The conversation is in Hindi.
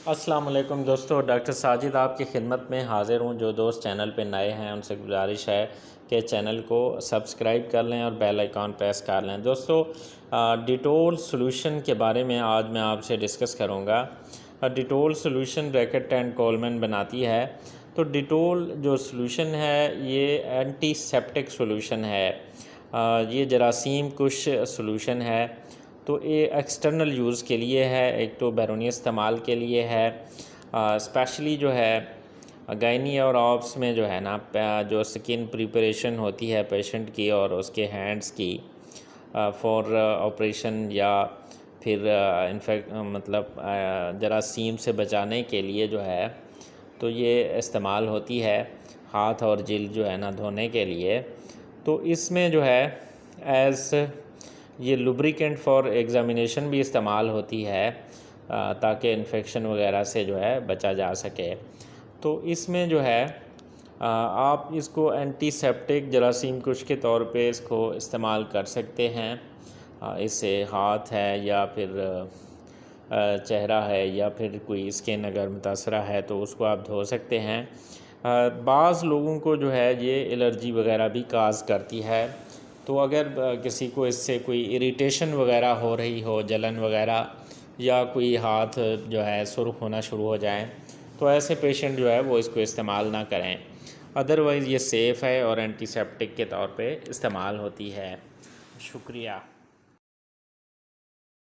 अस्सलाम वालेकुम दोस्तों, डॉक्टर साजिद आपकी खिदमत में हाज़िर हूँ। जो दोस्त चैनल पे नए हैं उनसे गुजारिश है कि चैनल को सब्सक्राइब कर लें और बेल आइकॉन प्रेस कर लें। दोस्तों, डिटोल सॉल्यूशन के बारे में आज मैं आपसे डिस्कस करूँगा। Dettol solution racket and Colman बनाती है। तो डिटोल जो सॉल्यूशन है ये एंटीसेप्टिक सॉल्यूशन है। ये जरासीम कुश सॉल्यूशन है। तो ये एक्सटर्नल यूज़ के लिए है, एक तो बैरूनी इस्तेमाल के लिए है। स्पेशली जो है गायनी और ऑप्स में जो है ना, जो स्किन प्रिपरेशन होती है पेशेंट की और उसके हैंड्स की फॉर ऑपरेशन या फिर इन्फेक्ट मतलब जरासीम से बचाने के लिए जो है, तो ये इस्तेमाल होती है हाथ और जिल्द जो है ना धोने के लिए। तो इसमें जो है एज़ ये लुब्रिकेंट फॉर एग्ज़ामिनेशन भी इस्तेमाल होती है ताकि इन्फेक्शन वगैरह से जो है बचा जा सके। तो इसमें जो है आप इसको एंटीसेप्टिक जरासीम कुश के तौर पे इसको इस्तेमाल कर सकते हैं। इससे हाथ है या फिर चेहरा है या फिर कोई स्किन अगर मुतासरा है तो उसको आप धो सकते हैं। बाज़ लोगों को जो है ये एलर्जी वगैरह भी काज़ करती है। तो अगर किसी को इससे कोई इरिटेशन वगैरह हो रही हो, जलन वगैरह, या कोई हाथ जो है सुर्ख होना शुरू हो जाए, तो ऐसे पेशेंट जो है वो इसको इस्तेमाल ना करें। अदरवाइज़ ये सेफ़ है और एंटीसेप्टिक के तौर पे इस्तेमाल होती है। शुक्रिया।